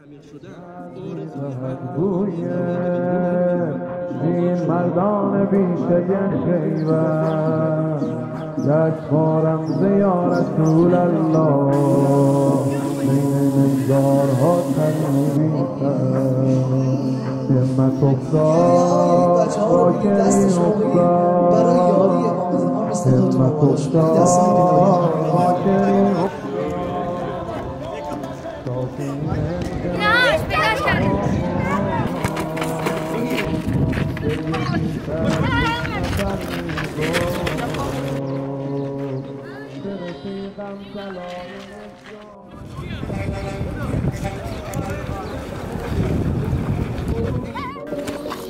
شیر مردان بیشه خیبر گشتوارم زیا رسول الله بین نگارها تنویتر همت افتاد راکری افتاد همت افتاد راکری افتاد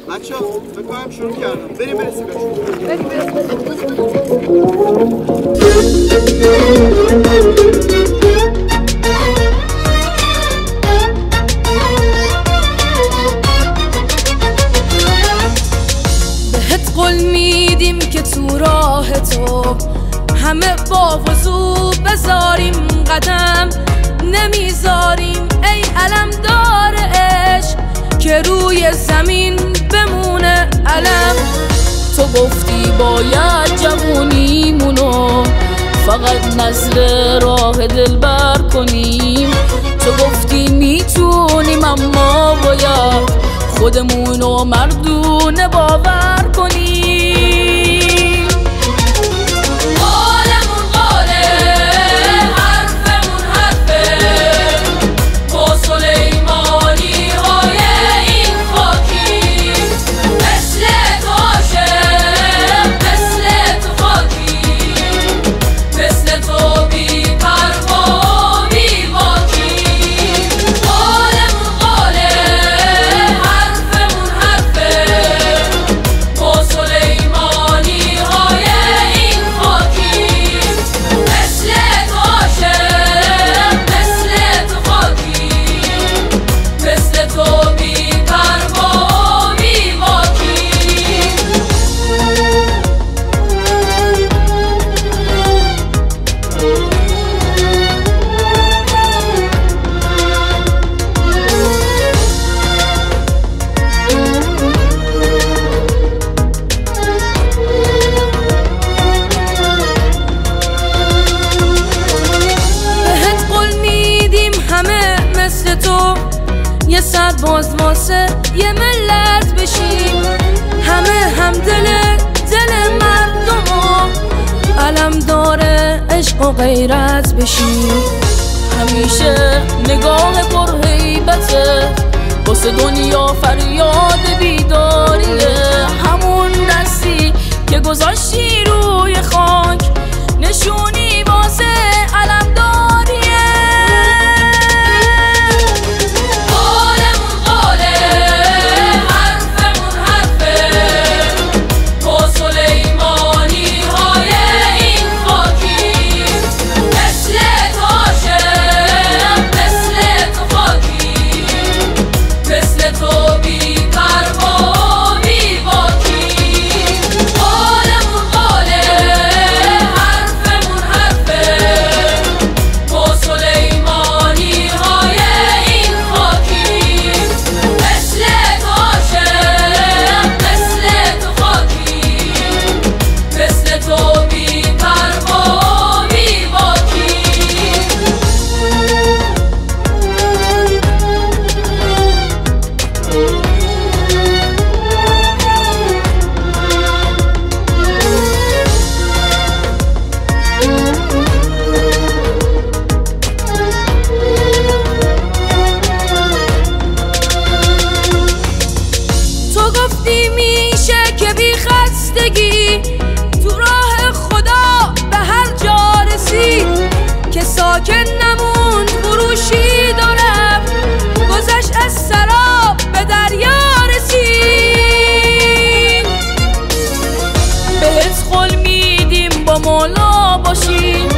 بچه ها بکنم شروع کردم بریم برسیم بهت قول میدیم که تو راه تو همه با وضو بذاریم قدم نمیذاریم ای علمدار عشق که روی زمین بمونه علم تو گفتی باید جوونیمونو فقط نظر راه دلبر کنیم تو گفتی میتونیم اما باید خودمونو مردونه باور کنیم قولمون قوله حرفمون حرفه با سلیمانی های این خاکی مثل تو عاشق مثل تو خاکی مثل تو بی پروا بی باکی قولمون قوله حرفمون حرفه با سلیمانی های این خاکی مثل تو عاشق مثل تو خاکی مثل تو بی پروا بی باکی بهت قول میدیم همه مثل تو یه سرباز واسه یه ملت بشیم همه هم دل مردم علمدار عشق و غیرت بشیم همیشه نگاه پرهیبته واسه دنیا فریاد بیداریه همون دستی که گذاشتی روی خاک نشونی واسه علمداریه قولمون قوله حرفمون حرفه با سلیمانی های این خاکی مثل تو عاشق مثل تو خاکی مثل تو بی پروا بی باکی قولمون قوله حرفمون حرفه با سلیمانی های این خاکی مثل تو عاشق مثل تو خاکی مثل تو بی پروا بی باکی تو گفتی میشه که بی خستگی تو راه خدا به هر جا رسید که ساکن نموند فروشید و رفت گذشت از سراب به دریا رسید بهت قول میدیم با مولا باشیم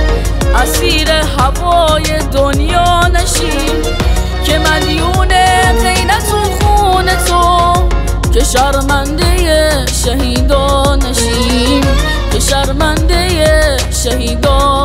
اسیر هوای دنیا نشیم که مدیون غیرت و خون تو که شرمنده شهیدان نشیم که شرمنده شهیدان